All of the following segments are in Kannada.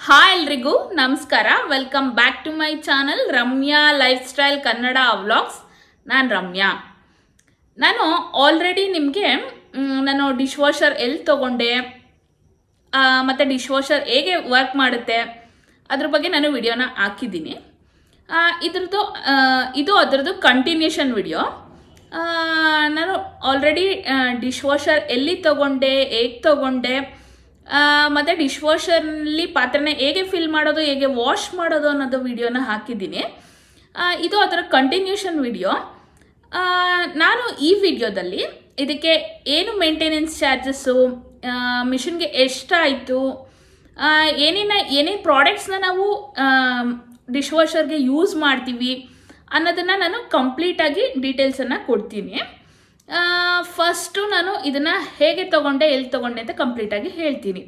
ಹಾಯ್ ಎಲ್ರಿಗೂ ನಮಸ್ಕಾರ. Welcome back to my channel Ramya lifestyle Kannada vlogs. ನಾನು ರಮ್ಯಾ. ನಾನು ಆಲ್ರೆಡಿ ನಿಮಗೆ ನಾನು ಡಿಶ್ ವಾಷರ್ ಎಲ್ಲಿ ತೊಗೊಂಡೆ ಮತ್ತು ಡಿಶ್ ವಾಷರ್ ಹೇಗೆ ವರ್ಕ್ ಮಾಡುತ್ತೆ ಅದ್ರ ಬಗ್ಗೆ ನಾನು ವಿಡಿಯೋನ ಹಾಕಿದ್ದೀನಿ. ಇದು ಅದರದ್ದು ಕಂಟಿನ್ಯೂಷನ್ ವಿಡಿಯೋ. ನಾನು ಆಲ್ರೆಡಿ ಡಿಶ್ ವಾಷರ್ ಎಲ್ಲಿ ತೊಗೊಂಡೆ, ಹೇಗೆ ತೊಗೊಂಡೆ, ಮತ್ತು ಡಿಶ್ ವಾಷರ್ನಲ್ಲಿ ಪಾತ್ರೆನ ಹೇಗೆ ಫಿಲ್ ಮಾಡೋದು, ಹೇಗೆ ವಾಶ್ ಮಾಡೋದು ಅನ್ನೋದು ವಿಡಿಯೋನ ಹಾಕಿದ್ದೀನಿ. ಇದು ಅದರ ಕಂಟಿನ್ಯೂಷನ್ ವಿಡಿಯೋ. ನಾನು ಈ ವಿಡಿಯೋದಲ್ಲಿ ಇದಕ್ಕೆ ಏನು ಮೇಂಟೆನೆನ್ಸ್ ಚಾರ್ಜಸ್ಸು, ಮಿಷಿನ್ಗೆ ಎಷ್ಟಾಯಿತು, ಏನೇನು ಪ್ರಾಡಕ್ಟ್ಸ್ನ ನಾವು ಡಿಶ್ ವಾಷರ್ಗೆ ಯೂಸ್ ಮಾಡ್ತೀವಿ ಅನ್ನೋದನ್ನು ನಾನು ಕಂಪ್ಲೀಟಾಗಿ ಡೀಟೇಲ್ಸನ್ನು ಕೊಡ್ತೀನಿ. ಫಸ್ಟು ನಾನು ಇದನ್ನು ಹೇಗೆ ತೊಗೊಂಡೆ, ಎಲ್ಲಿ ತೊಗೊಂಡೆ ಅಂತ ಕಂಪ್ಲೀಟಾಗಿ ಹೇಳ್ತೀನಿ.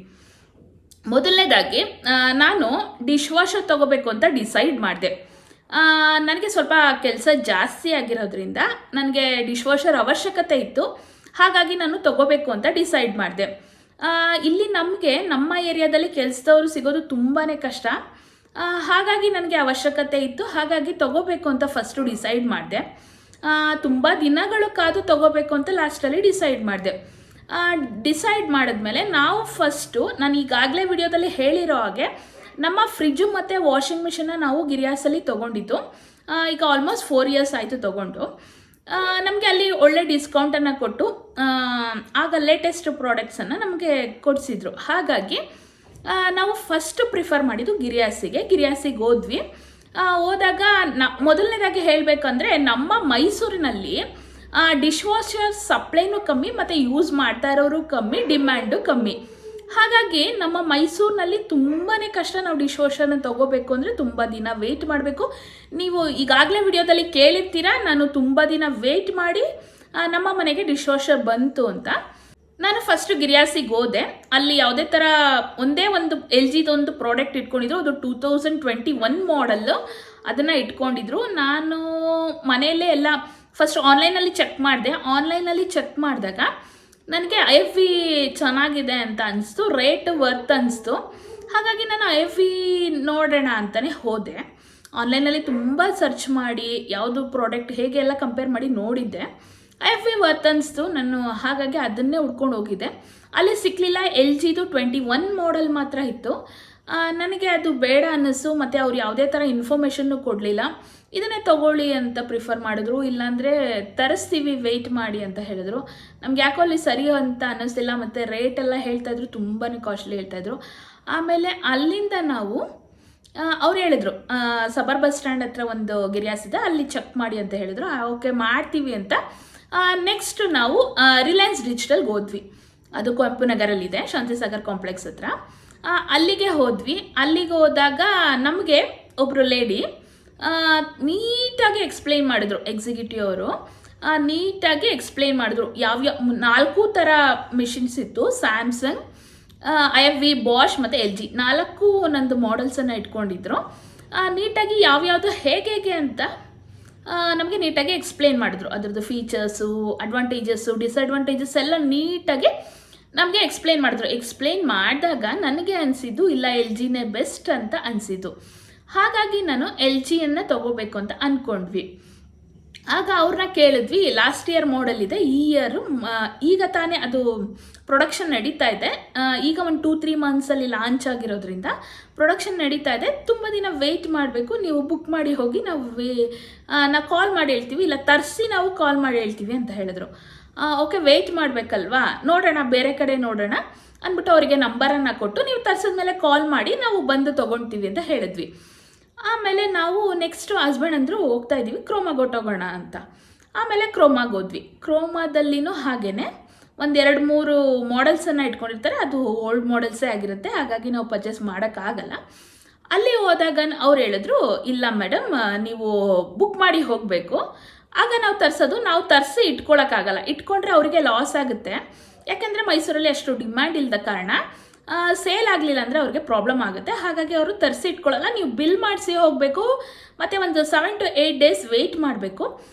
ಮೊದಲನೇದಾಗಿ ನಾನು ಡಿಶ್ ವಾಷರ್ ತೊಗೋಬೇಕು ಅಂತ ಡಿಸೈಡ್ ಮಾಡಿದೆ. ನನಗೆ ಸ್ವಲ್ಪ ಕೆಲಸ ಜಾಸ್ತಿ ಆಗಿರೋದ್ರಿಂದ ನನಗೆ ಡಿಶ್ ವಾಷರ್ ಅವಶ್ಯಕತೆ ಇತ್ತು. ಹಾಗಾಗಿ ನಾನು ತೊಗೋಬೇಕು ಅಂತ ಡಿಸೈಡ್ ಮಾಡಿದೆ. ಇಲ್ಲಿ ನಮ್ಮ ಏರಿಯಾದಲ್ಲಿ ಕೆಲಸದವರು ಸಿಗೋದು ತುಂಬಾ ಕಷ್ಟ. ಹಾಗಾಗಿ ನನಗೆ ಅವಶ್ಯಕತೆ ಇತ್ತು. ಹಾಗಾಗಿ ತೊಗೋಬೇಕು ಅಂತ ಫಸ್ಟು ಡಿಸೈಡ್ ಮಾಡಿದೆ. ತುಂಬ ದಿನಗಳು ಕಾದು ತೊಗೋಬೇಕು ಅಂತ ಲಾಸ್ಟಲ್ಲಿ ಡಿಸೈಡ್ ಮಾಡಿದೆ. ಡಿಸೈಡ್ ಮಾಡಿದ್ಮೇಲೆ ನಾವು ಫಸ್ಟು ನಾನು ಈಗಾಗಲೇ ವಿಡಿಯೋದಲ್ಲಿ ಹೇಳಿರೋ ಹಾಗೆ ನಮ್ಮ ಫ್ರಿಜ್ಜು ಮತ್ತು ವಾಷಿಂಗ್ ಮಿಷಿನ್ನ ನಾವು ಗಿರಿಯಾಸಲ್ಲಿ ತೊಗೊಂಡಿದ್ದು. ಈಗ ಆಲ್ಮೋಸ್ಟ್ 4 years ಆಯಿತು ತೊಗೊಂಡು. ನಮಗೆ ಅಲ್ಲಿ ಒಳ್ಳೆ ಡಿಸ್ಕೌಂಟನ್ನು ಕೊಟ್ಟು ಆಗ ಲೇಟೆಸ್ಟ್ ಪ್ರಾಡಕ್ಟ್ಸನ್ನು ನಮಗೆ ಕೊಡಿಸಿದ್ರು. ಹಾಗಾಗಿ ನಾವು ಫಸ್ಟ್ ಪ್ರಿಫರ್ ಮಾಡಿದ್ದು ಗಿರಿಯಾಸಿಗೆ ಹೋದ್ವಿ. ಹೋದಾಗ ಮೊದಲನೇದಾಗಿ ಹೇಳಬೇಕಂದ್ರೆ ನಮ್ಮ ಮೈಸೂರಿನಲ್ಲಿ ಡಿಶ್ ವಾಷರ್ ಸಪ್ಲೈನೂ ಕಮ್ಮಿ ಮತ್ತು ಯೂಸ್ ಮಾಡ್ತಾ ಇರೋರು ಕಮ್ಮಿ, ಡಿಮ್ಯಾಂಡು ಕಮ್ಮಿ. ಹಾಗಾಗಿ ನಮ್ಮ ಮೈಸೂರಿನಲ್ಲಿ ತುಂಬಾ ಕಷ್ಟ. ನಾವು ಡಿಶ್ ವಾಷರ್ನ ತೊಗೋಬೇಕು ಅಂದರೆ ತುಂಬ ದಿನ ವೆಯ್ಟ್ ಮಾಡಬೇಕು. ನೀವು ಈಗಾಗಲೇ ವಿಡಿಯೋದಲ್ಲಿ ಕೇಳಿರ್ತೀರ, ನಾನು ತುಂಬ ದಿನ ವೆಯ್ಟ್ ಮಾಡಿ ನಮ್ಮ ಮನೆಗೆ ಡಿಶ್ ವಾಷರ್ ಬಂತು ಅಂತ. ನಾನು ಫಸ್ಟು ಗಿರಿಯಾಸಿಗೆ ಹೋದೆ. ಅಲ್ಲಿ ಯಾವುದೇ ಥರ ಒಂದೇ ಒಂದು LGದೊಂದು ಪ್ರಾಡಕ್ಟ್ ಇಟ್ಕೊಂಡಿದ್ರು. ಅದು 2021 ಮಾಡಲ್ಲು. ಅದನ್ನು ಇಟ್ಕೊಂಡಿದ್ರು. ನಾನು ಮನೆಯಲ್ಲೇ ಎಲ್ಲ ಫಸ್ಟ್ ಆನ್ಲೈನಲ್ಲಿ ಚೆಕ್ ಮಾಡಿದೆ. ಆನ್ಲೈನಲ್ಲಿ ಚೆಕ್ ಮಾಡಿದಾಗ ನನಗೆ IFV ಚೆನ್ನಾಗಿದೆ ಅಂತ ಅನಿಸ್ತು, ರೇಟ್ ವರ್ತ್ ಅನಿಸ್ತು. ಹಾಗಾಗಿ ನಾನು IFV ನೋಡೋಣ ಅಂತಲೇ ಹೋದೆ. ಆನ್ಲೈನಲ್ಲಿ ತುಂಬ ಸರ್ಚ್ ಮಾಡಿ ಯಾವುದು ಪ್ರಾಡಕ್ಟ್ ಹೇಗೆ ಎಲ್ಲ ಕಂಪೇರ್ ಮಾಡಿ ನೋಡಿದ್ದೆ. IFV ವರ್ತ್ ಅನಿಸ್ತು ನಾನು. ಹಾಗಾಗಿ ಅದನ್ನೇ ಹುಡ್ಕೊಂಡು ಹೋಗಿದ್ದೆ. ಅಲ್ಲಿ ಸಿಕ್ಕಲಿಲ್ಲ. LGದು 21 ಮಾಡಲ್ ಮಾತ್ರ ಇತ್ತು. ನನಗೆ ಅದು ಬೇಡ ಅನ್ನಿಸ್ತು. ಮತ್ತು ಅವ್ರು ಯಾವುದೇ ಥರ ಇನ್ಫಾರ್ಮೇಷನ್ನು ಕೊಡಲಿಲ್ಲ. ಇದನ್ನೇ ತೊಗೊಳ್ಳಿ ಅಂತ ಪ್ರಿಫರ್ ಮಾಡಿದ್ರು. ಇಲ್ಲಾಂದರೆ ತರಿಸ್ತೀವಿ, ವೆಯ್ಟ್ ಮಾಡಿ ಅಂತ ಹೇಳಿದ್ರು. ನಮ್ಗೆ ಯಾಕೋ ಅಲ್ಲಿ ಸರಿ ಅಂತ ಅನ್ನಿಸ್ತಿಲ್ಲ. ಮತ್ತು ರೇಟೆಲ್ಲ ಹೇಳ್ತಾಯಿದ್ರು, ತುಂಬಾ ಕಾಸ್ಟ್ಲಿ ಹೇಳ್ತಾಯಿದ್ರು. ಆಮೇಲೆ ಅಲ್ಲಿಂದ ನಾವು ಅವ್ರು ಹೇಳಿದ್ರು ಸಬರ್ ಬಸ್ ಸ್ಟ್ಯಾಂಡ್ ಹತ್ರ ಒಂದು ಗಿರಿಯಾಸ್ ಇದೆ, ಅಲ್ಲಿ ಚೆಕ್ ಮಾಡಿ ಅಂತ ಹೇಳಿದ್ರು. ಓಕೆ ಮಾಡ್ತೀವಿ ಅಂತ ನೆಕ್ಸ್ಟ್ ನಾವು ರಿಲಯನ್ಸ್ ಡಿಜಿಟಲ್ಗೆ ಹೋದ್ವಿ. ಅದು ಕುವೆಂಪು ನಗರಲ್ಲಿದೆ, ಶಾಂತಿಸಾಗರ್ ಕಾಂಪ್ಲೆಕ್ಸ್ ಹತ್ರ. ಅಲ್ಲಿಗೆ ಹೋದ್ವಿ. ಅಲ್ಲಿಗೆ ಹೋದಾಗ ನಮಗೆ ಒಬ್ಬರು ಲೇಡಿ ನೀಟಾಗಿ ಎಕ್ಸ್ಪ್ಲೈನ್ ಮಾಡಿದ್ರು. ಎಕ್ಸಿಕ್ಯೂಟಿವ್ ಅವರು ನೀಟಾಗಿ ಎಕ್ಸ್ಪ್ಲೈನ್ ಮಾಡಿದ್ರು. 4 ಥರ ಮಿಷಿನ್ಸ್ ಇತ್ತು. ಸ್ಯಾಮ್ಸಂಗ್, IFV, ಬಾಷ್ ಮತ್ತು LG 4 ನಂದು ಮಾಡಲ್ಸನ್ನು ಇಟ್ಕೊಂಡಿದ್ರು. ನೀಟಾಗಿ ಯಾವ್ಯಾವುದು ಹೇಗೆ ಅಂತ ನಮಗೆ ನೀಟಾಗಿ ಎಕ್ಸ್ಪ್ಲೇನ್ ಮಾಡಿದ್ರು. ಅದರದ್ದು ಫೀಚರ್ಸು, ಅಡ್ವಾಂಟೇಜಸ್ಸು, ಡಿಸ್ಅಡ್ವಾಂಟೇಜಸ್ ಎಲ್ಲ ನೀಟಾಗಿ ನಮಗೆ ಎಕ್ಸ್ಪ್ಲೇನ್ ಮಾಡಿದ್ರು. ಎಕ್ಸ್ಪ್ಲೇನ್ ಮಾಡಿದಾಗ ನನಗೆ ಅನಿಸಿದ್ದು ಇಲ್ಲ, LGನೇ ಬೆಸ್ಟ್ ಅಂತ ಅನಿಸಿದ್ದು. ಹಾಗಾಗಿ ನಾನು LGಯನ್ನು ತೊಗೋಬೇಕು ಅಂತ ಅಂದ್ಕೊಂಡ್ವಿ. ಆಗ ಅವ್ರನ್ನ ಕೇಳಿದ್ವಿ. ಲಾಸ್ಟ್ ಇಯರ್ ಮಾಡಲ್ ಇದೆ, ಈ ಇಯರು ಈಗ ತಾನೇ ಅದು ಪ್ರೊಡಕ್ಷನ್ ನಡೀತಾ ಇದೆ. ಈಗ ಒಂದು 2-3 ಮಂತ್ಸಲ್ಲಿ ಲಾಂಚ್ ಆಗಿರೋದ್ರಿಂದ ಪ್ರೊಡಕ್ಷನ್ ನಡೀತಾ ಇದೆ. ತುಂಬ ದಿನ ವೆಯ್ಟ್ ಮಾಡಬೇಕು. ನೀವು ಬುಕ್ ಮಾಡಿ ಹೋಗಿ, ನಾವು ಕಾಲ್ ಮಾಡಿ ಹೇಳ್ತೀವಿ, ಇಲ್ಲ ತರಿಸಿ ನಾವು ಕಾಲ್ ಮಾಡಿ ಹೇಳ್ತೀವಿ ಅಂತ ಹೇಳಿದ್ರು. ಓಕೆ, ವೆಯ್ಟ್ ಮಾಡಬೇಕಲ್ವಾ, ನೋಡೋಣ, ಬೇರೆ ಕಡೆ ನೋಡೋಣ ಅಂದ್ಬಿಟ್ಟು ಅವರಿಗೆ ನಂಬರನ್ನು ಕೊಟ್ಟು, ನೀವು ತರಿಸಿದ್ಮೇಲೆ ಕಾಲ್ ಮಾಡಿ ನಾವು ಬಂದು ತೊಗೊಳ್ತೀವಿ ಅಂತ ಹೇಳಿದ್ವಿ. ಆಮೇಲೆ ನಾವು ನೆಕ್ಸ್ಟು ಹಸ್ಬೆಂಡ್ ಅಂದರು ಹೋಗ್ತಾ ಇದ್ದೀವಿ, ಕ್ರೋಮಾಗೆ ಹೊಟ್ಟೋಗೋಣ ಅಂತ. ಆಮೇಲೆ ಕ್ರೋಮಾಗೆ ಹೋದ್ವಿ. ಕ್ರೋಮಾದಲ್ಲಿನೂ ಹಾಗೇ 1-2-3 ಮಾಡಲ್ಸನ್ನು ಇಟ್ಕೊಂಡಿರ್ತಾರೆ. ಅದು ಓಲ್ಡ್ ಮಾಡಲ್ಸೇ ಆಗಿರುತ್ತೆ. ಹಾಗಾಗಿ ನಾವು ಪರ್ಚೇಸ್ ಮಾಡೋಕ್ಕಾಗಲ್ಲ. ಅಲ್ಲಿ ಹೋದಾಗ ಅವ್ರು ಹೇಳಿದ್ರು, ಇಲ್ಲ ಮೇಡಮ್, ನೀವು ಬುಕ್ ಮಾಡಿ ಹೋಗಬೇಕು. ಆಗ ನಾವು ತರಿಸಿ ಇಟ್ಕೊಳ್ಳೋಕ್ಕಾಗಲ್ಲ. ಇಟ್ಕೊಂಡ್ರೆ ಅವರಿಗೆ ಲಾಸ್ ಆಗುತ್ತೆ. ಯಾಕೆಂದರೆ ಮೈಸೂರಲ್ಲಿ ಅಷ್ಟು ಡಿಮ್ಯಾಂಡ್ ಇಲ್ಲದ ಕಾರಣ ಸೇಲ್ ಆಗಲಿಲ್ಲ ಅಂದರೆ ಅವ್ರಿಗೆ ಪ್ರಾಬ್ಲಮ್ ಆಗುತ್ತೆ. ಹಾಗಾಗಿ ಅವರು ತರಿಸಿ ಇಟ್ಕೊಳ್ಳಲ್ಲ. ನೀವು ಬಿಲ್ ಮಾಡಿಸಿ ಹೋಗಬೇಕು. ಮತ್ತು ಒಂದು 7 to 8 days ವೆಯ್ಟ್ ಮಾಡಬೇಕು.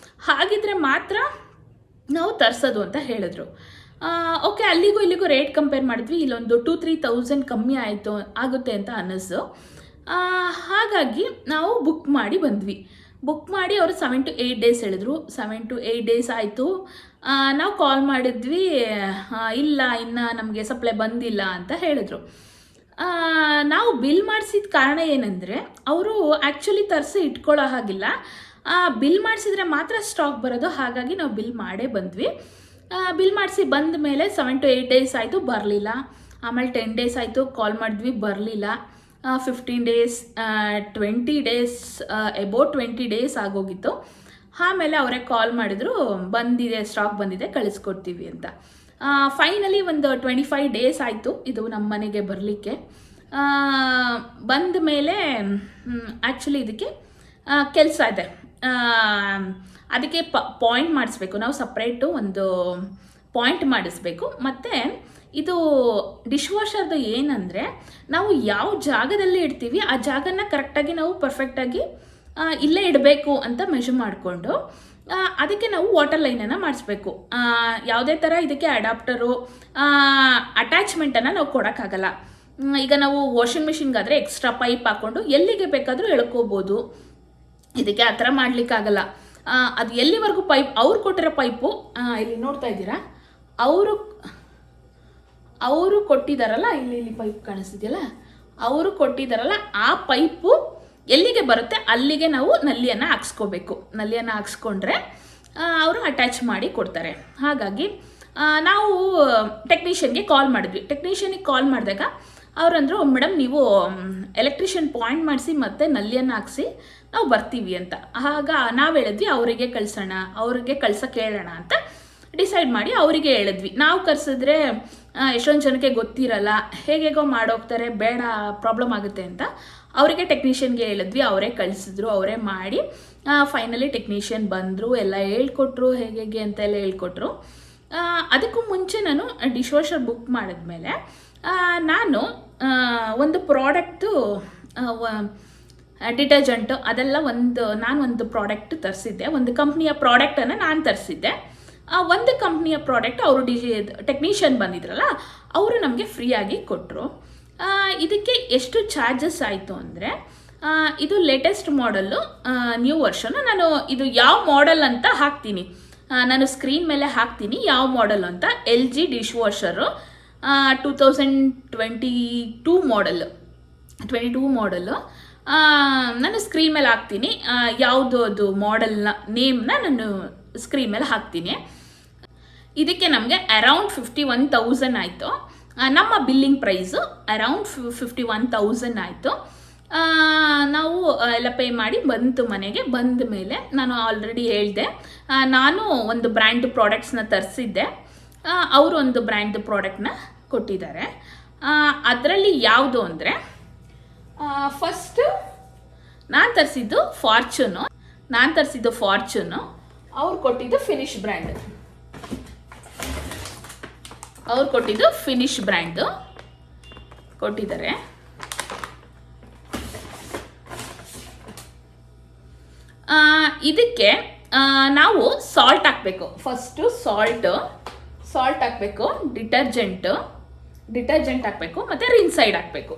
ಹಾಗಿದ್ರೆ ಮಾತ್ರ ನಾವು ತರಿಸೋದು ಅಂತ ಹೇಳಿದ್ರು. ಓಕೆ, ಅಲ್ಲಿಗೂ ಇಲ್ಲಿಗೂ ರೇಟ್ ಕಂಪೇರ್ ಮಾಡಿದ್ವಿ, ಇಲ್ಲೊಂದು 2-3,000 ಕಮ್ಮಿ ಆಗುತ್ತೆ ಅಂತ ಅನ್ನಿಸ್ತು. ಹಾಗಾಗಿ ನಾವು ಬುಕ್ ಮಾಡಿ ಬಂದ್ವಿ. ಬುಕ್ ಮಾಡಿ ಅವರು 7 to 8 ಡೇಸ್ ಹೇಳಿದ್ರು. 7 to 8 ಡೇಸ್ ಆಯಿತು. ನಾವು ಕಾಲ್ ಮಾಡಿದ್ವಿ, ಇಲ್ಲ ಇನ್ನು ನಮಗೆ ಸಪ್ಲೈ ಬಂದಿಲ್ಲ ಅಂತ ಹೇಳಿದ್ರು. ನಾವು ಬಿಲ್ ಮಾಡಿಸಿದ ಕಾರಣ ಏನಂದರೆ, ಅವರು ಆ್ಯಕ್ಚುಲಿ ತರಿಸಿ ಇಟ್ಕೊಳ್ಳೋ ಹಾಗಿಲ್ಲ, ಬಿಲ್ ಮಾಡಿಸಿದ್ರೆ ಮಾತ್ರ ಸ್ಟಾಕ್ ಬರೋದು. ಹಾಗಾಗಿ ನಾವು ಬಿಲ್ ಮಾಡೇ ಬಂದ್ವಿ. ಬಿಲ್ ಮಾಡಿಸಿ ಬಂದ ಮೇಲೆ 7 to 8 ಡೇಸ್ ಆಯಿತು, ಬರಲಿಲ್ಲ. ಆಮೇಲೆ 10 ಡೇಸ್ ಆಯಿತು, ಕಾಲ್ ಮಾಡಿದ್ವಿ, ಬರಲಿಲ್ಲ. 15 ಡೇಸ್, 20 ಡೇಸ್, ಅಬೌಟ್ 20 ಡೇಸ್ ಆಗೋಗಿತ್ತು. ಆಮೇಲೆ ಅವರೇ ಕಾಲ್ ಮಾಡಿದ್ರು, ಬಂದಿದೆ, ಸ್ಟಾಕ್ ಬಂದಿದೆ, ಕಳಿಸ್ಕೊಡ್ತೀವಿ ಅಂತ. ಫೈನಲಿ ಒಂದು 25 ಡೇಸ್ ಆಯಿತು ಇದು ನಮ್ಮ ಮನೆಗೆ ಬರಲಿಕ್ಕೆ. ಬಂದ ಮೇಲೆ ಆ್ಯಕ್ಚುಲಿ ಇದಕ್ಕೆ ಕೆಲಸ ಇದೆ. ಅದಕ್ಕೆ ಪಾಯಿಂಟ್ ಮಾಡಿಸ್ಬೇಕು ನಾವು, ಸಪ್ರೇಟು ಒಂದು ಪಾಯಿಂಟ್ ಮಾಡಿಸ್ಬೇಕು. ಮತ್ತು ಇದು ಡಿಶ್ ವಾಷರ್ದು ಏನಂದರೆ, ನಾವು ಯಾವ ಜಾಗದಲ್ಲಿ ಇಡ್ತೀವಿ ಆ ಜಾಗನ ಕರೆಕ್ಟಾಗಿ ನಾವು ಪರ್ಫೆಕ್ಟಾಗಿ ಇಲ್ಲೇ ಇಡಬೇಕು ಅಂತ ಮೆಷರ್ ಮಾಡಿಕೊಂಡು ಅದಕ್ಕೆ ನಾವು ವಾಟರ್ ಲೈನನ್ನು ಮಾಡಿಸ್ಬೇಕು. ಯಾವುದೇ ಥರ ಇದಕ್ಕೆ ಅಡಾಪ್ಟರು ಅಟ್ಯಾಚ್ಮೆಂಟನ್ನು ನಾವು ಕೊಡೋಕ್ಕಾಗಲ್ಲ. ಈಗ ನಾವು ವಾಷಿಂಗ್ ಮಿಷಿನ್ಗಾದರೆ ಎಕ್ಸ್ಟ್ರಾ ಪೈಪ್ ಹಾಕ್ಕೊಂಡು ಎಲ್ಲಿಗೆ ಬೇಕಾದರೂ ಎಳ್ಕೋಬೋದು. ಇದಕ್ಕೆ ಆ ಥರ ಮಾಡಲಿಕ್ಕಾಗಲ್ಲ. ಅದು ಎಲ್ಲಿವರೆಗೂ ಪೈಪ್ ಅವ್ರು ಕೊಟ್ಟಿರೋ ಪೈಪು ಇಲ್ಲಿ ನೋಡ್ತಾ ಇದ್ದೀರಾ, ಅವರು ಕೊಟ್ಟಿದ್ದಾರಲ್ಲ, ಇಲ್ಲಿ ಪೈಪ್ ಕಾಣಿಸ್ತಿದೆಯಲ್ಲ, ಅವರು ಕೊಟ್ಟಿದ್ದಾರಲ್ಲ ಆ ಪೈಪು ಎಲ್ಲಿಗೆ ಬರುತ್ತೆ ಅಲ್ಲಿಗೆ ನಾವು ನಲ್ಲಿಯನ್ನು ಹಾಕ್ಸ್ಕೋಬೇಕು. ನಲ್ಲಿಯನ್ನು ಹಾಕ್ಸ್ಕೊಂಡ್ರೆ ಅವರು ಅಟ್ಯಾಚ್ ಮಾಡಿ ಕೊಡ್ತಾರೆ. ಹಾಗಾಗಿ ನಾವು ಟೆಕ್ನಿಷಿಯನ್ಗೆ ಕಾಲ್ ಮಾಡಿದ್ವಿ. ಟೆಕ್ನಿಷಿಯನಿಗೆ ಕಾಲ್ ಮಾಡಿದಾಗ ಅವರಂದರು, ಮೇಡಮ್ ನೀವು ಎಲೆಕ್ಟ್ರಿಷಿಯನ್ ಪಾಯಿಂಟ್ ಮಾಡಿಸಿ ಮತ್ತು ನಲ್ಲಿಯನ್ನು ಹಾಕ್ಸಿ ನಾವು ಬರ್ತೀವಿ ಅಂತ. ಆಗ ನಾವು ಹೇಳಿದ್ವಿ ಅವರಿಗೆ ಕಳ್ಸೋಣ, ಅವ್ರಿಗೆ ಕಳ್ಸೋಕ್ಕೆ ಹೇಳೋಣ ಅಂತ ಡಿಸೈಡ್ ಮಾಡಿ ಅವರಿಗೆ ಹೇಳಿದ್ವಿ. ನಾವು ಕರೆಸಿದ್ರೆ ಎಷ್ಟೊಂದು ಜನಕ್ಕೆ ಗೊತ್ತಿರಲ್ಲ, ಹೇಗೇಗೋ ಮಾಡೋಗ್ತಾರೆ, ಬೇಡ ಪ್ರಾಬ್ಲಮ್ ಆಗುತ್ತೆ ಅಂತ ಅವರಿಗೆ ಟೆಕ್ನಿಷಿಯನ್ಗೆ ಹೇಳಿದ್ವಿ. ಅವರೇ ಕಳಿಸಿದ್ರು, ಅವರೇ ಮಾಡಿ ಫೈನಲಿ ಟೆಕ್ನಿಷಿಯನ್ ಬಂದರು, ಎಲ್ಲ ಹೇಳ್ಕೊಟ್ರು, ಹೇಗೆ ಅಂತೆಲ್ಲ ಹೇಳ್ಕೊಟ್ರು. ಅದಕ್ಕೂ ಮುಂಚೆ ನಾನು ಡಿಶ್ ವಾಷರ್ ಬುಕ್ ಮಾಡಿದ್ಮೇಲೆ ನಾನು ಒಂದು ಪ್ರಾಡಕ್ಟು, ಡಿಟರ್ಜೆಂಟು ಅದೆಲ್ಲ ನಾನು ಒಂದು ಪ್ರಾಡಕ್ಟ್ ತರಿಸಿದ್ದೆ. ಒಂದು ಕಂಪ್ನಿಯ ಪ್ರಾಡಕ್ಟನ್ನು ನಾನು ತರಿಸಿದ್ದೆ. ಒಂದು ಕಂಪ್ನಿಯ ಪ್ರಾಡಕ್ಟ್ ಅವರು ಟೆಕ್ನಿಷಿಯನ್ ಬಂದಿದ್ರಲ್ಲ, ಅವರು ನಮಗೆ ಫ್ರೀಯಾಗಿ ಕೊಟ್ಟರು. ಇದಕ್ಕೆ ಎಷ್ಟು ಚಾರ್ಜಸ್ ಆಯಿತು ಅಂದರೆ, ಇದು ಲೇಟೆಸ್ಟ್ ಮಾಡಲ್ಲು, ನ್ಯೂ ವರ್ಷನು. ನಾನು ಇದು ಯಾವ ಮಾಡೆಲ್ ಅಂತ ಹಾಕ್ತೀನಿ, ನಾನು ಸ್ಕ್ರೀನ್ ಮೇಲೆ ಹಾಕ್ತೀನಿ ಯಾವ ಮಾಡೆಲ್ ಅಂತ. LG ಡಿಶ್ ವಾಷರು 2022 ಮಾಡಲ್ಲು ನಾನು ಸ್ಕ್ರೀನ್ ಮೇಲೆ ಹಾಕ್ತೀನಿ. ಯಾವುದು ಅದು ಮಾಡೆಲ್ನ ನೇಮ್ನ ನಾನು ಸ್ಕ್ರೀನ್ ಮೇಲೆ ಹಾಕ್ತೀನಿ. ಇದಕ್ಕೆ ನಮಗೆ ಅರೌಂಡ್ 51,000 ಆಯಿತು. ನಮ್ಮ ಬಿಲ್ಲಿಂಗ್ ಪ್ರೈಸು ಅರೌಂಡ್ 51,000 ಆಯಿತು. ನಾವು ಎಲ್ಲ ಪೇ ಮಾಡಿ ಬಂತು ಮನೆಗೆ. ಬಂದ ಮೇಲೆ ನಾನು ಆಲ್ರೆಡಿ ಹೇಳಿದೆ, ನಾನು ಒಂದು ಬ್ರ್ಯಾಂಡ್ ಪ್ರಾಡಕ್ಟ್ಸ್ನ ತರಿಸಿದ್ದೆ, ಅವರು ಒಂದು ಬ್ರ್ಯಾಂಡ್ ಪ್ರಾಡಕ್ಟ್ನ ಕೊಟ್ಟಿದ್ದಾರೆ. ಅದರಲ್ಲಿ ಯಾವುದು ಅಂದರೆ, ಫಸ್ಟು ನಾನು ತರಿಸಿದ್ದು ಫಾರ್ಚೂನು, ಅವ್ರು ಕೊಟ್ಟಿದ್ದು ಫಿನಿಶ್ ಬ್ರ್ಯಾಂಡು ಕೊಟ್ಟಿದ್ದಾರೆ. ಇದಕ್ಕೆ ನಾವು ಸಾಲ್ಟ್ ಹಾಕಬೇಕು. ಫಸ್ಟು ಸಾಲ್ಟ್ ಹಾಕಬೇಕು, ಡಿಟರ್ಜೆಂಟ್ ಹಾಕಬೇಕು, ಮತ್ತು ರಿನ್ಸೈಡ್ ಹಾಕಬೇಕು.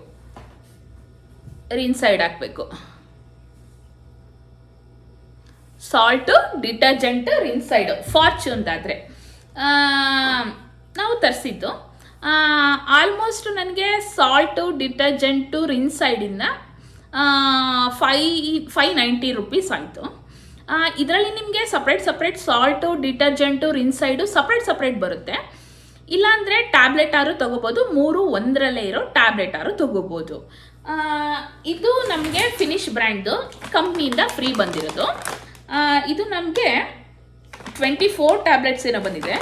ಸಾಲ್ಟು, ಡಿಟರ್ಜೆಂಟ್, ರಿನ್ಸೈಡ್ ಫಾರ್ಚೂನ್ದಾದರೆ ನಾವು ತರಿಸಿದ್ದು. ಆಲ್ಮೋಸ್ಟ್ ನನಗೆ ಸಾಲ್ಟು, ಡಿಟರ್ಜೆಂಟು, ರಿನ್ಸೈಡಿಂದ 590 ರೂಪೀಸ್ ಆಯಿತು. ಇದರಲ್ಲಿ ನಿಮಗೆ ಸಪ್ರೇಟ್ ಸಾಲ್ಟು, ಡಿಟರ್ಜೆಂಟು, ರಿನ್ಸೈಡು ಸಪ್ರೇಟ್ ಬರುತ್ತೆ. ಇಲ್ಲಾಂದರೆ ಟ್ಯಾಬ್ಲೆಟ್ ಆರು ತೊಗೋಬೋದು, 3 ಒಂದರಲ್ಲೇ ಇರೋ ಟ್ಯಾಬ್ಲೆಟ್ ಆರು ತೊಗೋಬೋದು. ಇದು ನಮಗೆ ಫಿನಿಶ್ ಬ್ರ್ಯಾಂಡ್ದು ಕಂಪ್ನಿಯಿಂದ ಫ್ರೀ ಬಂದಿರೋದು. ಇದು ನಮಗೆ 24 ಟ್ಯಾಬ್ಲೆಟ್ಸ್ ಏನೋ ಬಂದಿದೆ.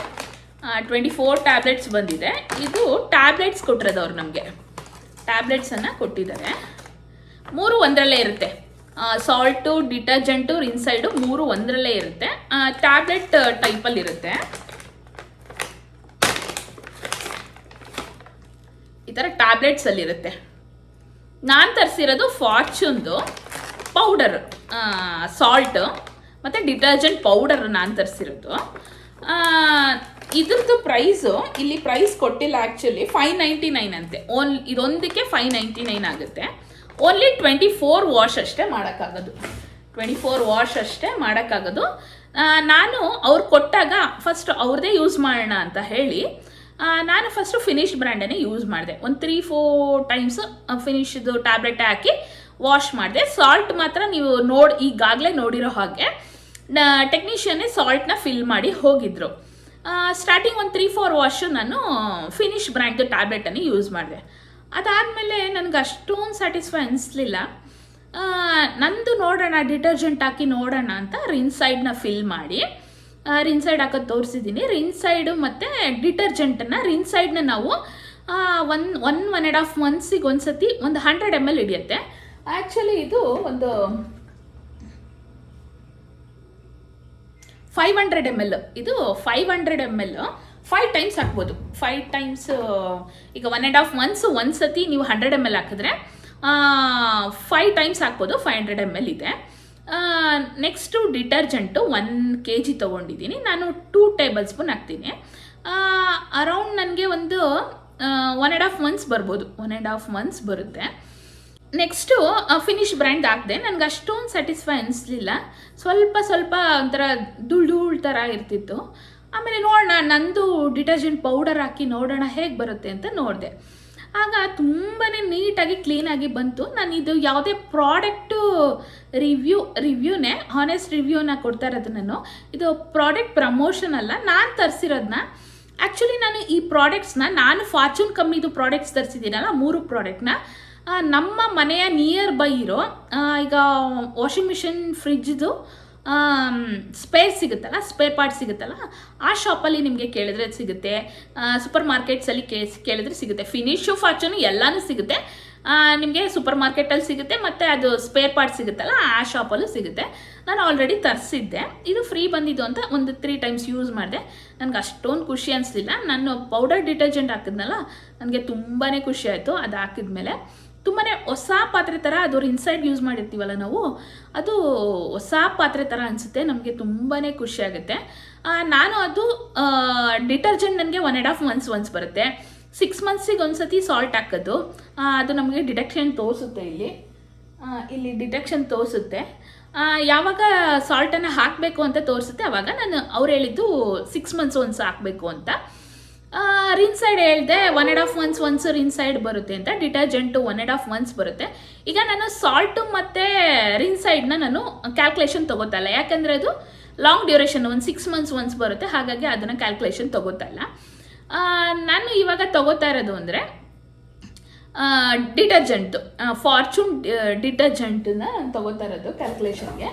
24 ಟ್ಯಾಬ್ಲೆಟ್ಸ್ ಬಂದಿದೆ. ಇದು ಟ್ಯಾಬ್ಲೆಟ್ಸ್ ಕೊಟ್ಟಿರೋದು ಅವ್ರು ನಮಗೆ, ಟ್ಯಾಬ್ಲೆಟ್ಸನ್ನು ಕೊಟ್ಟಿದ್ದಾರೆ. 3 ಒಂದರಲ್ಲೇ ಇರುತ್ತೆ. ಸಾಲ್ಟು, ಡಿಟರ್ಜೆಂಟು, ರಿನ್ಸೈಡು 3 ಒಂದರಲ್ಲೇ ಇರುತ್ತೆ. ಟ್ಯಾಬ್ಲೆಟ್ ಟೈಪಲ್ಲಿ ಇರುತ್ತೆ. ಈ ಥರ ಟ್ಯಾಬ್ಲೆಟ್ಸಲ್ಲಿರುತ್ತೆ. ನಾನು ತರಿಸಿರೋದು ಫಾರ್ಚೂನ್ದು ಪೌಡರ್, ಸಾಲ್ಟ್ ಮತ್ತು ಡಿಟರ್ಜೆಂಟ್ ಪೌಡರ್ ನಾನು ತರಿಸಿರೋದು. ಇದ್ರದ್ದು ಪ್ರೈಸು ಇಲ್ಲಿ ಪ್ರೈಸ್ ಕೊಟ್ಟಿಲ್ಲ ಆ್ಯಕ್ಚುಲಿ 599 ಅಂತೆ. ಇದೊಂದಕ್ಕೆ 599 ಆಗುತ್ತೆ. ಓನ್ಲಿ 24 ವಾಶ್ ಅಷ್ಟೇ ಮಾಡೋಕ್ಕಾಗೋದು. 24 ವಾಶ್ ಅಷ್ಟೇ ಮಾಡೋಕ್ಕಾಗೋದು. ನಾನು ಅವ್ರು ಕೊಟ್ಟಾಗ ಫಸ್ಟ್ ಅವ್ರದ್ದೇ ಯೂಸ್ ಮಾಡೋಣ ಅಂತ ಹೇಳಿ ನಾನು ಫಸ್ಟು ಫಿನಿಶ್ ಬ್ರ್ಯಾಂಡನ್ನೇ ಯೂಸ್ ಮಾಡಿದೆ. ಒಂದು 3-4 ಟೈಮ್ಸ್ ಫಿನಿಶ್ದು ಟ್ಯಾಬ್ಲೆಟ್ ಹಾಕಿ ವಾಶ್ ಮಾಡಿದೆ. ಸಾಲ್ಟ್ ಮಾತ್ರ ನೀವು ಈಗಾಗಲೇ ನೋಡಿರೋ ಹಾಗೆ ಟೆಕ್ನಿಷಿಯನ್ನೇ ಸಾಲ್ಟ್ನ ಫಿಲ್ ಮಾಡಿ ಹೋಗಿದ್ರು. ಸ್ಟಾರ್ಟಿಂಗ್ ಒಂದು 3-4 ವಾಶು ನಾನು ಫಿನಿಶ್ ಬ್ರ್ಯಾಂಡ್ದು ಟ್ಯಾಬ್ಲೆಟನ್ನು ಯೂಸ್ ಮಾಡಿದೆ. ಅದಾದಮೇಲೆ ನನಗೆ ಅಷ್ಟೊಂದು ಸ್ಯಾಟಿಸ್ಫೈ ಅನಿಸ್ಲಿಲ್ಲ. ನಂದು ನೋಡೋಣ ಡಿಟರ್ಜೆಂಟ್ ಹಾಕಿ ನೋಡೋಣ ಅಂತ ರಿನ್ಸೈಡ್ನ ಫಿಲ್ ಮಾಡಿ ರಿನ್ಸೈಡ್ ಹಾಕೋದು ತೋರಿಸಿದ್ದೀನಿ. ರಿನ್ಸೈಡು ಮತ್ತು ಡಿಟರ್ಜೆಂಟನ್ನು ರಿನ್ಸೈಡ್ನ ನಾವು 1.5 ಮಂತ್ಸಿಗೆ ಒಂದ್ಸತಿ ಒಂದು 100 ml ಹಿಡಿಯುತ್ತೆ. ಆ್ಯಕ್ಚುಲಿ ಇದು ಒಂದು 500 ml. ಇದು 500 ml 5 ಟೈಮ್ಸ್ ಹಾಕ್ಬೋದು. 5 ಟೈಮ್ಸ್ ಈಗ 1.5 ಮಂತ್ಸ್ ಒಂದ್ಸತಿ ನೀವು 100 ml ಹಾಕಿದ್ರೆ 5 ಟೈಮ್ಸ್ ಹಾಕ್ಬೋದು. 500 ml ಇದೆ. ನೆಕ್ಸ್ಟು ಡಿಟರ್ಜೆಂಟು 1 kg ತೊಗೊಂಡಿದ್ದೀನಿ. ನಾನು 2 ಟೇಬಲ್ ಸ್ಪೂನ್ ಹಾಕ್ತೀನಿ. ಅರೌಂಡ್ ನನಗೆ ಒಂದು 1.5 ಮಂತ್ಸ್ ಬರ್ಬೋದು. 1.5 ಮಂತ್ಸ್ ಬರುತ್ತೆ. ನೆಕ್ಸ್ಟು ಫಿನಿಶ್ ಬ್ರ್ಯಾಂಡ್ ಹಾಕಿದೆ. ನನಗೆ ಅಷ್ಟೊಂದು ಸ್ಯಾಟಿಸ್ಫೈ ಅನಿಸ್ಲಿಲ್ಲ. ಸ್ವಲ್ಪ ಒಂಥರ ಧೂಳು ಥರ ಇರ್ತಿತ್ತು. ಆಮೇಲೆ ನೋಡೋಣ ನಂದು ಡಿಟರ್ಜೆಂಟ್ ಪೌಡರ್ ಹಾಕಿ ನೋಡೋಣ ಹೇಗೆ ಬರುತ್ತೆ ಅಂತ ನೋಡಿದೆ. ಆಗ ತುಂಬಾ ನೀಟಾಗಿ ಕ್ಲೀನಾಗಿ ಬಂತು. ನಾನು ಇದು ಯಾವುದೇ ಪ್ರಾಡಕ್ಟು ರಿವ್ಯೂನೇ ಹಾನೆಸ್ಟ್ ರಿವ್ಯೂನ ಕೊಡ್ತಾ ಇರೋದು. ನಾನು ಇದು ಪ್ರಾಡಕ್ಟ್ ಪ್ರಮೋಷನ್ ಅಲ್ಲ, ನಾನು ತರಿಸಿರೋದನ್ನ. ಆ್ಯಕ್ಚುಲಿ ನಾನು ಈ ಪ್ರಾಡಕ್ಟ್ಸ್ನ ಫಾರ್ಚೂನ್ ಕಂಪ್ನಿದು ಪ್ರಾಡಕ್ಟ್ಸ್ ತರಿಸಿದ್ದೀನಲ್ಲ, 3 ಪ್ರಾಡಕ್ಟ್ನ ನಮ್ಮ ಮನೆಯ ನಿಯರ್ ಬೈ ಇರೋ ಈಗ ವಾಷಿಂಗ್ ಮಿಷಿನ್ ಫ್ರಿಜ್ದು ಸ್ಪೇರ್ ಸಿಗುತ್ತಲ್ಲ, ಸ್ಪೇರ್ ಪಾರ್ಟ್ ಸಿಗುತ್ತಲ್ಲ, ಆ ಶಾಪಲ್ಲಿ ನಿಮಗೆ ಕೇಳಿದ್ರೆ ಸಿಗುತ್ತೆ. ಸೂಪರ್ ಮಾರ್ಕೆಟ್ಸಲ್ಲಿ ಕೇಳಿದ್ರೆ ಸಿಗುತ್ತೆ. ಫಿನಿಶು ಫಾರ್ಚೂನು ಎಲ್ಲನೂ ಸಿಗುತ್ತೆ ನಿಮಗೆ. ಸೂಪರ್ ಮಾರ್ಕೆಟಲ್ಲಿ ಸಿಗುತ್ತೆ ಮತ್ತು ಅದು ಸ್ಪೇರ್ ಪಾರ್ಟ್ ಸಿಗುತ್ತಲ್ಲ, ಆ ಶಾಪಲ್ಲೂ ಸಿಗುತ್ತೆ. ನಾನು ಆಲ್ರೆಡಿ ತರಿಸಿದ್ದೆ. ಇದು ಫ್ರೀ ಬಂದಿದ್ದು ಅಂತ ಒಂದು 3 ಟೈಮ್ಸ್ ಯೂಸ್ ಮಾಡಿದೆ. ನನಗೆ ಅಷ್ಟೊಂದು ಖುಷಿ ಅನಿಸ್ಲಿಲ್ಲ. ನಾನು ಪೌಡರ್ ಡಿಟರ್ಜೆಂಟ್ ಹಾಕಿದ್ನಲ್ಲ, ನನಗೆ ತುಂಬಾ ಖುಷಿ ಆಯಿತು. ಅದು ಹಾಕಿದ್ಮೇಲೆ ತುಂಬಾ ಹೊಸ ಪಾತ್ರೆ ಥರ, ಅದು ಇನ್ಸೈಡ್ ಯೂಸ್ ಮಾಡಿರ್ತೀವಲ್ಲ ನಾವು, ಅದು ಹೊಸ ಪಾತ್ರೆ ಥರ ಅನಿಸುತ್ತೆ. ನಮಗೆ ತುಂಬಾ ಖುಷಿ ಆಗುತ್ತೆ. ನಾನು ಅದು ಡಿಟರ್ಜೆಂಟ್ ನನಗೆ 1.5 ಮಂತ್ಸ್ ಒನ್ಸ್ ಬರುತ್ತೆ. 6 ಮಂತ್ಸಿಗೆ ಒಂದ್ಸತಿ ಸಾಲ್ಟ್ ಹಾಕೋದು. ಅದು ನಮಗೆ ಡಿಟೆಕ್ಷನ್ ತೋರಿಸುತ್ತೆ. ಇಲ್ಲಿ ಡಿಟೆಕ್ಷನ್ ತೋರಿಸುತ್ತೆ. ಯಾವಾಗ ಸಾಲ್ಟನ್ನು ಹಾಕಬೇಕು ಅಂತ ತೋರಿಸುತ್ತೆ, ಆವಾಗ ಅವ್ರು ಹೇಳಿದ್ದು 6 ಮಂತ್ಸ್ ಒನ್ಸ್ ಹಾಕಬೇಕು ಅಂತ. ರಿನ್ಸೈಡ್ ಹೇಳಿದೆ 1.5 ಮಂತ್ಸ್ ಒನ್ಸ್ ರಿನ್ಸೈಡ್ ಬರುತ್ತೆ ಅಂತ. ಡಿಟರ್ಜೆಂಟು 1.5 ಮಂತ್ಸ್ ಬರುತ್ತೆ. ಈಗ ನಾನು ಸಾಲ್ಟು ಮತ್ತು ರಿನ್ಸೈಡ್ನ ನಾನು ಕ್ಯಾಲ್ಕುಲೇಷನ್ ತೊಗೋತಲ್ಲ, ಯಾಕಂದರೆ ಅದು ಲಾಂಗ್ ಡ್ಯೂರೇಷನ್, ಒಂದು 6 ಮಂತ್ಸ್ ಒನ್ಸ್ ಬರುತ್ತೆ. ಹಾಗಾಗಿ ಅದನ್ನು ಕ್ಯಾಲ್ಕುಲೇಷನ್ ತೊಗೋತಲ್ಲ. ನಾನು ಇವಾಗ ತೊಗೋತಾ ಇರೋದು ಅಂದರೆ ಡಿಟರ್ಜೆಂಟು, ಫಾರ್ಚೂನ್ ಡಿಟರ್ಜೆಂಟನ್ನ ನಾನು ತೊಗೋತಾ ಇರೋದು ಕ್ಯಾಲ್ಕುಲೇಷನ್ಗೆ.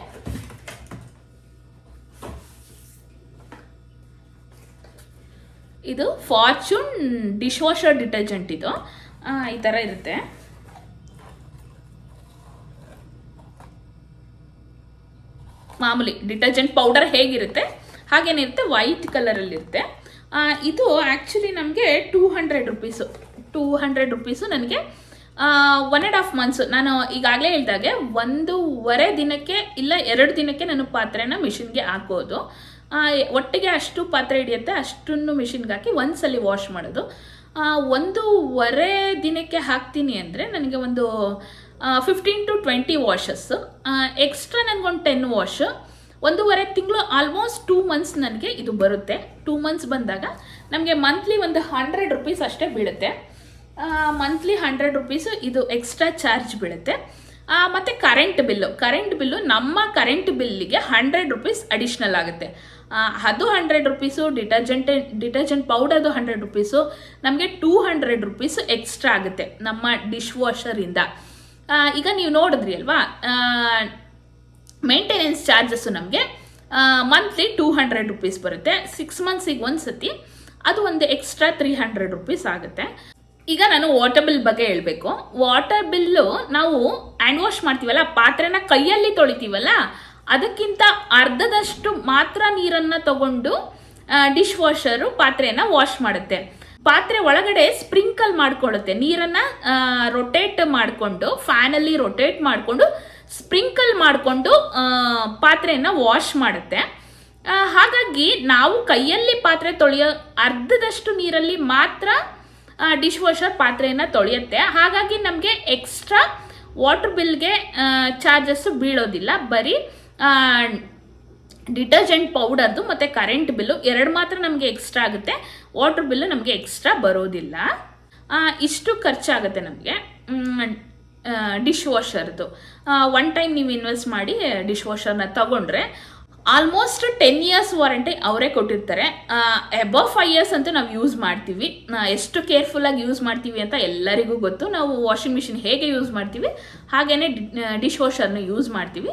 ಇದು ಫಾರ್ಚೂನ್ ಡಿಶ್ ವಾಷರ್ ಡಿಟರ್ಜೆಂಟ್. ಇದು ಈ ಥರ ಇರುತ್ತೆ. ಮಾಮೂಲಿ ಡಿಟರ್ಜೆಂಟ್ ಪೌಡರ್ ಹೇಗಿರುತ್ತೆ ಹಾಗೇನಿರುತ್ತೆ, ವೈಟ್ ಕಲರಲ್ಲಿರುತ್ತೆ. ಇದು ಆ್ಯಕ್ಚುಲಿ ನಮಗೆ 200 ರುಪೀಸು. 200 ರುಪೀಸು ನನಗೆ 1.5 ಮಂತ್ಸು. ನಾನು ಈಗಾಗಲೇ ಹೇಳ್ದಾಗೆ 1.5 ದಿನಕ್ಕೆ ಇಲ್ಲ 2 ದಿನಕ್ಕೆ ನಾನು ಪಾತ್ರೆನ ಮಿಷಿನ್ಗೆ ಹಾಕೋದು. ಒಟ್ಟಿಗೆ ಅಷ್ಟು ಪಾತ್ರೆ ಹಿಡಿಯುತ್ತೆ, ಅಷ್ಟನ್ನು ಮಿಷಿನ್ಗೆ ಹಾಕಿ ಒಂದ್ಸಲಿ ವಾಶ್ ಮಾಡೋದು. 1.5 ದಿನಕ್ಕೆ ಹಾಕ್ತೀನಿ ಅಂದರೆ ನನಗೆ ಒಂದು 15 to 20 ವಾಷಸ್ಸು. ಎಕ್ಸ್ಟ್ರಾ ನನಗೊಂದು 10 ವಾಶ್. 1.5 ತಿಂಗಳು ಆಲ್ಮೋಸ್ಟ್ 2 ಮಂತ್ಸ್ ನನಗೆ ಇದು ಬರುತ್ತೆ. 2 ಮಂತ್ಸ್ ಬಂದಾಗ ನಮಗೆ ಮಂತ್ಲಿ ಒಂದು 100 ರುಪೀಸ್ ಅಷ್ಟೇ ಬೀಳುತ್ತೆ. ಮಂತ್ಲಿ 100 ರುಪೀಸು ಇದು ಎಕ್ಸ್ಟ್ರಾ ಚಾರ್ಜ್ ಬೀಳುತ್ತೆ. ಮತ್ತು ಕರೆಂಟ್ ಬಿಲ್ಲು ನಮ್ಮ ಕರೆಂಟ್ ಬಿಲ್ಲಿಗೆ 100 ರುಪೀಸ್ ಅಡಿಷ್ನಲ್ ಆಗುತ್ತೆ. ಅದು 100 ರುಪೀಸು. Detergent ಪೌಡರ್ದು 100 rupees. ನಮಗೆ 200 ರುಪೀಸು ಎಕ್ಸ್ಟ್ರಾ ಆಗುತ್ತೆ ನಮ್ಮ ಡಿಶ್ ವಾಷರಿಂದ. ಈಗ ನೀವು ನೋಡಿದ್ರಿ ಅಲ್ವಾ, ಮೇಂಟೆನೆನ್ಸ್ ಚಾರ್ಜಸ್ಸು ನಮಗೆ ಮಂತ್ಲಿ 200 ರುಪೀಸ್ ಬರುತ್ತೆ. 6 ಮಂತ್ಸಿಗೆ ಒಂದ್ಸತಿ ಅದು ಒಂದು ಎಕ್ಸ್ಟ್ರಾ 300 ರುಪೀಸ್ ಆಗುತ್ತೆ. ಈಗ ನಾನು ವಾಟರ್ ಬಿಲ್ ಬಗ್ಗೆ ಹೇಳಬೇಕು. ವಾಟರ್ ಬಿಲ್ಲು ನಾವು ಹ್ಯಾಂಡ್ ವಾಶ್ ಮಾಡ್ತೀವಲ್ಲ, ಪಾತ್ರೆನ ಕೈಯಲ್ಲಿ ತೊಳಿತೀವಲ್ಲ, ಅದಕ್ಕಿಂತ ಅರ್ಧದಷ್ಟು ಮಾತ್ರ ನೀರನ್ನು ತಗೊಂಡು ಡಿಶ್ ವಾಷರು ಪಾತ್ರೆನ ವಾಶ್ ಮಾಡುತ್ತೆ. ಪಾತ್ರೆ ಒಳಗಡೆ ಸ್ಪ್ರಿಂಕಲ್ ಮಾಡ್ಕೊಳ್ಳುತ್ತೆ. ನೀರನ್ನು ರೊಟೇಟ್ ಮಾಡಿಕೊಂಡು, ಫ್ಯಾನಲ್ಲಿ ರೊಟೇಟ್ ಮಾಡಿಕೊಂಡು ಸ್ಪ್ರಿಂಕಲ್ ಮಾಡಿಕೊಂಡು ಪಾತ್ರೆಯನ್ನು ವಾಶ್ ಮಾಡುತ್ತೆ. ಹಾಗಾಗಿ ನಾವು ಕೈಯಲ್ಲಿ ಪಾತ್ರೆ ತೊಳೆಯೋ ಅರ್ಧದಷ್ಟು ನೀರಲ್ಲಿ ಮಾತ್ರ ಡಿಶ್ ವಾಷರ್ ಪಾತ್ರೆಯನ್ನು ತೊಳೆಯುತ್ತೆ. ಹಾಗಾಗಿ ನಮಗೆ ಎಕ್ಸ್ಟ್ರಾ ವಾಟರ್ ಬಿಲ್ಗೆ ಚಾರ್ಜಸ್ಸು ಬೀಳೋದಿಲ್ಲ. ಬರೀ ಡಿಟರ್ಜೆಂಟ್ ಪೌಡರ್ದು ಮತ್ತು ಕರೆಂಟ್ ಬಿಲ್ಲು ಎರಡು ಮಾತ್ರ ನಮಗೆ ಎಕ್ಸ್ಟ್ರಾ ಆಗುತ್ತೆ. ವಾಟರ್ ಬಿಲ್ಲು ನಮಗೆ ಎಕ್ಸ್ಟ್ರಾ ಬರೋದಿಲ್ಲ. ಇಷ್ಟು ಖರ್ಚಾಗುತ್ತೆ ನಮಗೆ ಡಿಶ್ ವಾಷರ್ದು. ಒನ್ ಟೈಮ್ ನೀವು ಇನ್ವೆಸ್ಟ್ ಮಾಡಿ ಡಿಶ್ ವಾಷರ್ನ ತಗೊಂಡ್ರೆ ಆಲ್ಮೋಸ್ಟ್ 10 ಇಯರ್ಸ್ ವಾರಂಟಿ ಅವರೇ ಕೊಟ್ಟಿರ್ತಾರೆ. ಅಬವ್ 5 ಇಯರ್ಸ್ ಅಂತೂ ನಾವು ಯೂಸ್ ಮಾಡ್ತೀವಿ. ಎಷ್ಟು ಕೇರ್ಫುಲ್ಲಾಗಿ ಯೂಸ್ ಮಾಡ್ತೀವಿ ಅಂತ ಎಲ್ಲರಿಗೂ ಗೊತ್ತು. ನಾವು ವಾಷಿಂಗ್ ಮಿಷಿನ್ ಹೇಗೆ ಯೂಸ್ ಮಾಡ್ತೀವಿ ಹಾಗೆಯೇ ಡಿಶ್ ವಾಷರ್ನ ಯೂಸ್ ಮಾಡ್ತೀವಿ.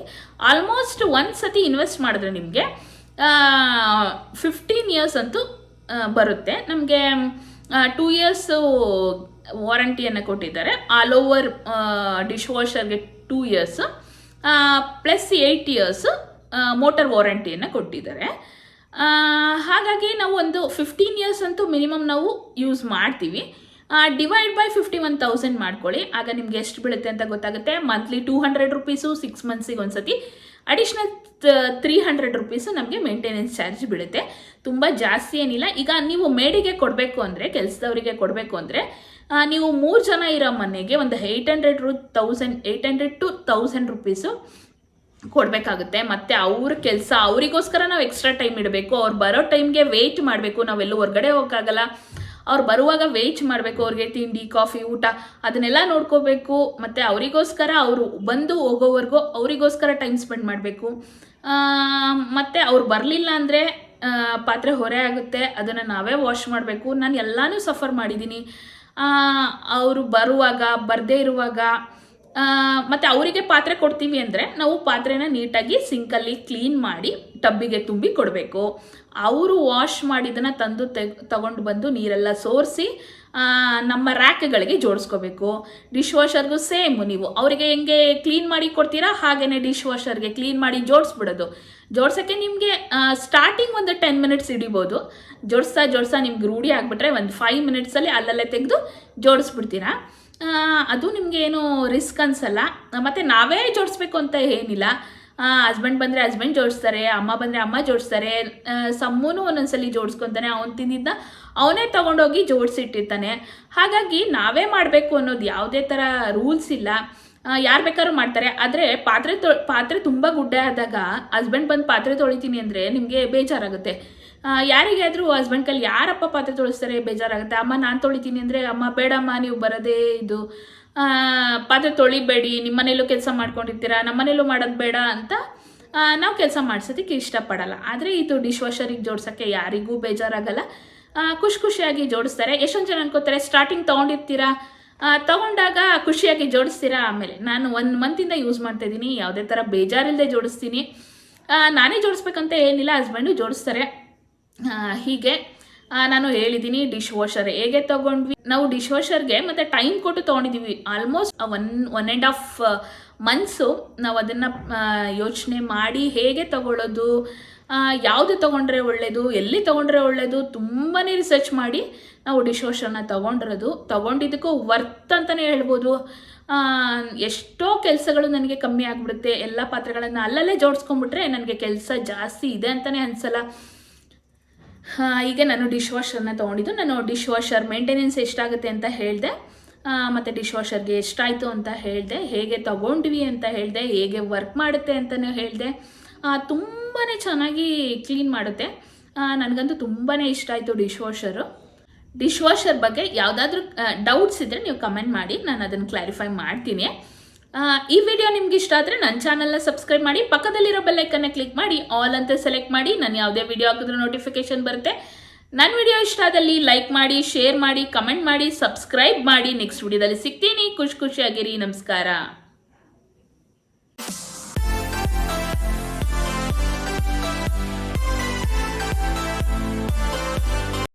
ಆಲ್ಮೋಸ್ಟ್ ಒಂದು ಸತಿ ಇನ್ವೆಸ್ಟ್ ಮಾಡಿದ್ರೆ ನಿಮಗೆ 15 ಇಯರ್ಸ್ ಅಂತೂ ಬರುತ್ತೆ. ನಮಗೆ 2 ಇಯರ್ಸು ವಾರಂಟಿಯನ್ನು ಕೊಟ್ಟಿದ್ದಾರೆ. ಆಲ್ ಓವರ್ ಡಿಶ್ ವಾಷರ್ಗೆ 2 ಇಯರ್ಸ್ ಪ್ಲಸ್ 8 ಇಯರ್ಸ್ ಮೋಟರ್ ವಾರಂಟಿಯನ್ನು ಕೊಟ್ಟಿದ್ದಾರೆ. ಹಾಗಾಗಿ ನಾವು ಒಂದು 15 ಇಯರ್ಸ್ ಅಂತೂ ಮಿನಿಮಮ್ ನಾವು ಯೂಸ್ ಮಾಡ್ತೀವಿ. ಡಿವೈಡ್ ಬೈ 51,000 ಮಾಡ್ಕೊಳ್ಳಿ, ಆಗ ನಿಮ್ಗೆ ಎಷ್ಟು ಬೀಳುತ್ತೆ ಅಂತ ಗೊತ್ತಾಗುತ್ತೆ. ಮಂತ್ಲಿ 200 ರುಪೀಸು, 6 ಮಂತ್ಸಿಗೆ ಒಂದ್ಸತಿ ಅಡಿಷ್ನಲ್ 300 ರುಪೀಸು ನಮಗೆ ಮೇಂಟೆನೆನ್ಸ್ ಚಾರ್ಜ್ ಬೀಳುತ್ತೆ. ತುಂಬ ಜಾಸ್ತಿ ಏನಿಲ್ಲ. ಈಗ ನೀವು ಮೇಡಿಗೆ ಕೊಡಬೇಕು ಅಂದರೆ, ಕೆಲಸದವರಿಗೆ ಕೊಡಬೇಕು ಅಂದರೆ ನೀವು 3 ಜನ ಇರೋ ಮನೆಗೆ ಒಂದು 800 to 1000 ರುಪೀಸು ಕೊಡಬೇಕಾಗುತ್ತೆ. ಮತ್ತು ಅವ್ರ ಕೆಲಸ ಅವರಿಗೋಸ್ಕರ ನಾವು ಎಕ್ಸ್ಟ್ರಾ ಟೈಮ್ ಇಡಬೇಕು. ಅವ್ರು ಬರೋ ಟೈಮ್ಗೆ ವೆಯ್ಟ್ ಮಾಡಬೇಕು. ನಾವೆಲ್ಲೂ ಹೊರಗಡೆ ಹೋಗೋಕ್ಕಾಗಲ್ಲ. ಅವ್ರು ಬರುವಾಗ ವೆಯ್ಟ್ ಮಾಡಬೇಕು. ಅವ್ರಿಗೆ ತಿಂಡಿ, ಕಾಫಿ, ಊಟ ಅದನ್ನೆಲ್ಲ ನೋಡ್ಕೋಬೇಕು. ಮತ್ತು ಅವರಿಗೋಸ್ಕರ ಅವರು ಬಂದು ಹೋಗೋವರೆಗೂ ಅವರಿಗೋಸ್ಕರ ಟೈಮ್ ಸ್ಪೆಂಡ್ ಮಾಡಬೇಕು. ಮತ್ತು ಅವ್ರು ಬರಲಿಲ್ಲ ಅಂದರೆ ಪಾತ್ರೆ ಹೊರೆ ಆಗುತ್ತೆ, ಅದನ್ನು ನಾವೇ ವಾಶ್ ಮಾಡಬೇಕು. ನಾನು ಎಲ್ಲನೂ ಸಫರ್ ಮಾಡಿದ್ದೀನಿ. ಅವರು ಬರುವಾಗ, ಬರದೇ ಇರುವಾಗ, ಮತ್ತು ಅವರಿಗೆ ಪಾತ್ರೆ ಕೊಡ್ತೀವಿ ಅಂದರೆ ನಾವು ಪಾತ್ರೆನ ನೀಟಾಗಿ ಸಿಂಕಲ್ಲಿ ಕ್ಲೀನ್ ಮಾಡಿ ಟಬ್ಬಿಗೆ ತುಂಬಿ ಕೊಡಬೇಕು. ಅವರು ವಾಶ್ ಮಾಡಿದ್ದನ್ನು ತಂದು ತಗೊಂಡು ಬಂದು ನೀರೆಲ್ಲ ಸೋರಿಸಿ ನಮ್ಮ ರ್ಯಾಕ್ಗಳಿಗೆ ಜೋಡಿಸ್ಕೋಬೇಕು. ಡಿಶ್ ವಾಷರ್ಗೂ ಸೇಮ್, ನೀವು ಅವರಿಗೆ ಹೆಂಗೆ ಕ್ಲೀನ್ ಮಾಡಿ ಕೊಡ್ತೀರಾ ಹಾಗೆಯೇ ಡಿಶ್ ವಾಷರ್ಗೆ ಕ್ಲೀನ್ ಮಾಡಿ ಜೋಡಿಸ್ಬಿಡೋದು. ಜೋಡ್ಸೋಕ್ಕೆ ನಿಮಗೆ ಸ್ಟಾರ್ಟಿಂಗ್ ಒಂದು 10 ಮಿನಿಟ್ಸ್ ಹಿಡಿಬೋದು. ಜೋಡಿಸ್ತಾ ನಿಮ್ಗೆ ರೂಢಿ ಆಗಿಬಿಟ್ರೆ ಒಂದು 5 ಮಿನಿಟ್ಸಲ್ಲಿ ಅಲ್ಲಲ್ಲೇ ತೆಗೆದು ಜೋಡಿಸ್ಬಿಡ್ತೀರಾ. ಅದು ನಿಮಗೆ ಏನು ರಿಸ್ಕ್ ಅನಿಸಲ್ಲ. ಮತ್ತು ನಾವೇ ಜೋಡಿಸ್ಬೇಕು ಅಂತ ಏನಿಲ್ಲ. ಹಸ್ಬೆಂಡ್ ಬಂದರೆ ಹಸ್ಬೆಂಡ್ ಜೋಡಿಸ್ತಾರೆ, ಅಮ್ಮ ಬಂದರೆ ಅಮ್ಮ ಜೋಡಿಸ್ತಾರೆ, ಸಮ್ಮೂನು ಒಂದೊಂದ್ಸಲಿ ಜೋಡಿಸ್ಕೊತಾನೆ. ಅವ್ನು ತಿಂದಿದ್ದ ಅವನೇ ತೊಗೊಂಡೋಗಿ ಜೋಡಿಸಿಟ್ಟಿರ್ತಾನೆ. ಹಾಗಾಗಿ ನಾವೇ ಮಾಡಬೇಕು ಅನ್ನೋದು ಯಾವುದೇ ಥರ ರೂಲ್ಸ್ ಇಲ್ಲ. ಯಾರು ಬೇಕಾದ್ರೂ ಮಾಡ್ತಾರೆ. ಆದರೆ ಪಾತ್ರೆ ತುಂಬ ಗುಡ್ಡೆ ಆದಾಗ ಹಸ್ಬೆಂಡ್ ಬಂದು ಪಾತ್ರೆ ತೊಳಿತೀನಿ ಅಂದರೆ ನಿಮಗೆ ಬೇಜಾರಾಗುತ್ತೆ. ಯಾರಿಗಾದರೂ ಹಸ್ಬೆಂಡ್ ಕೈಲಿ ಯಾರಪ್ಪ ಪಾತ್ರೆ ತೊಳಿಸ್ತಾರೆ, ಬೇಜಾರಾಗುತ್ತೆ. ಅಮ್ಮ ನಾನು ತೊಳಿತೀನಿ ಅಂದರೆ, ಅಮ್ಮ ಬೇಡಮ್ಮ ನೀವು ಬರೋದೇ ಇದು, ಪಾತ್ರೆ ತೊಳಿಬೇಡಿ, ನಿಮ್ಮನೇಲೂ ಕೆಲಸ ಮಾಡ್ಕೊಂಡಿರ್ತೀರ, ನಮ್ಮನೇಲೂ ಮಾಡೋದು ಬೇಡ ಅಂತ ನಾವು ಕೆಲಸ ಮಾಡಿಸೋದಕ್ಕೆ ಇಷ್ಟಪಡಲ್ಲ. ಆದರೆ ಇದು ಡಿಶ್ ವಾಷರಿಗೆ ಜೋಡ್ಸೋಕ್ಕೆ ಯಾರಿಗೂ ಬೇಜಾರಾಗಲ್ಲ. ಖುಷಿಯಾಗಿ ಜೋಡಿಸ್ತಾರೆ. ಎಷ್ಟೊಂದು ಜನ ಅನ್ಕೋತಾರೆ ಸ್ಟಾರ್ಟಿಂಗ್ ತೊಗೊಂಡಿರ್ತೀರಾ, ತೊಗೊಂಡಾಗ ಖುಷಿಯಾಗಿ ಜೋಡಿಸ್ತೀರಾ. ಆಮೇಲೆ ನಾನು 1 ಮಂತಿಂದ ಯೂಸ್ ಮಾಡ್ತಾಯಿದ್ದೀನಿ, ಯಾವುದೇ ಥರ ಬೇಜಾರಿಲ್ಲದೆ ಜೋಡಿಸ್ತೀನಿ. ನಾನೇ ಜೋಡಿಸ್ಬೇಕಂತ ಏನಿಲ್ಲ, ಹಸ್ಬೆಂಡು ಜೋಡಿಸ್ತಾರೆ. ಹೀಗೆ ನಾನು ಹೇಳಿದ್ದೀನಿ ಡಿಶ್ ವಾಷರ್ ಹೇಗೆ ತೊಗೊಂಡ್ವಿ. ನಾವು ಡಿಶ್ ವಾಷರ್ಗೆ ಮತ್ತು ಟೈಮ್ ಕೊಟ್ಟು ತೊಗೊಂಡಿದ್ದೀವಿ. ಆಲ್ಮೋಸ್ಟ್ 1.5 ಮಂತ್ಸು ನಾವು ಅದನ್ನು ಯೋಚನೆ ಮಾಡಿ ಹೇಗೆ ತೊಗೊಳ್ಳೋದು, ಯಾವುದು ತೊಗೊಂಡ್ರೆ ಒಳ್ಳೆಯದು, ಎಲ್ಲಿ ತೊಗೊಂಡ್ರೆ ಒಳ್ಳೆಯದು, ತುಂಬಾ ರಿಸರ್ಚ್ ಮಾಡಿ ನಾವು ಡಿಶ್ ವಾಷರ್ನ ತೊಗೊಂಡಿದ್ದಕ್ಕೂ ವರ್ತ್ ಅಂತಲೇ ಹೇಳ್ಬೋದು. ಎಷ್ಟೋ ಕೆಲಸಗಳು ನನಗೆ ಕಮ್ಮಿ ಆಗಿಬಿಡುತ್ತೆ. ಎಲ್ಲ ಪಾತ್ರೆಗಳನ್ನು ಅಲ್ಲಲ್ಲೇ ಜೋಡಿಸ್ಕೊಂಡ್ಬಿಟ್ರೆ ನನಗೆ ಕೆಲಸ ಜಾಸ್ತಿ ಇದೆ ಅಂತಲೇ ಅನಿಸಲ್ಲ. ಈಗ ನಾನು ಡಿಶ್ ವಾಷರ್ನ ತೊಗೊಂಡಿದ್ದು. ನಾನು ಡಿಶ್ ವಾಷರ್ ಮೇಂಟೆನೆನ್ಸ್ ಎಷ್ಟಾಗುತ್ತೆ ಅಂತ ಹೇಳಿದೆ, ಮತ್ತು ಡಿಶ್ ವಾಷರ್ಗೆ ಎಷ್ಟಾಯಿತು ಅಂತ ಹೇಳಿದೆ, ಹೇಗೆ ತೊಗೊಂಡ್ವಿ ಅಂತ ಹೇಳಿದೆ, ಹೇಗೆ ವರ್ಕ್ ಮಾಡುತ್ತೆ ಅಂತಲೂ ಹೇಳಿದೆ. ತುಂಬಾ ಚೆನ್ನಾಗಿ ಕ್ಲೀನ್ ಮಾಡುತ್ತೆ. ನನಗಂತೂ ತುಂಬಾ ಇಷ್ಟ ಆಯಿತು ಡಿಶ್ ವಾಷರು. ಡಿಶ್ ವಾಷರ್ ಬಗ್ಗೆ ಯಾವುದಾದ್ರೂ ಡೌಟ್ಸ್ ಇದ್ದರೆ ನೀವು ಕಮೆಂಟ್ ಮಾಡಿ, ನಾನು ಅದನ್ನು ಕ್ಲಾರಿಫೈ ಮಾಡ್ತೀನಿ. ಈ ವಿಡಿಯೋ ನಿಮ್ಗೆ ಇಷ್ಟ ಆದರೆ ನನ್ನ ಚಾನಲ್ನ ಸಬ್ಸ್ಕ್ರೈಬ್ ಮಾಡಿ, ಪಕ್ಕದಲ್ಲಿರೋ ಬೆಲ್ಲೈಕನ್ನ ಕ್ಲಿಕ್ ಮಾಡಿ ಆಲ್ ಅಂತ ಸೆಲೆಕ್ಟ್ ಮಾಡಿ. ನಾನು ಯಾವುದೇ ವಿಡಿಯೋ ಹಾಕಿದ್ರೂ ನೋಟಿಫಿಕೇಶನ್ ಬರುತ್ತೆ. ನನ್ನ ವಿಡಿಯೋ ಇಷ್ಟ ಆದಲ್ಲಿ ಲೈಕ್ ಮಾಡಿ, ಶೇರ್ ಮಾಡಿ, ಕಮೆಂಟ್ ಮಾಡಿ, ಸಬ್ಸ್ಕ್ರೈಬ್ ಮಾಡಿ. ನೆಕ್ಸ್ಟ್ ವಿಡಿಯೋದಲ್ಲಿ ಸಿಗ್ತೀನಿ. ಖುಷಿಯಾಗಿರಿ. ನಮಸ್ಕಾರ.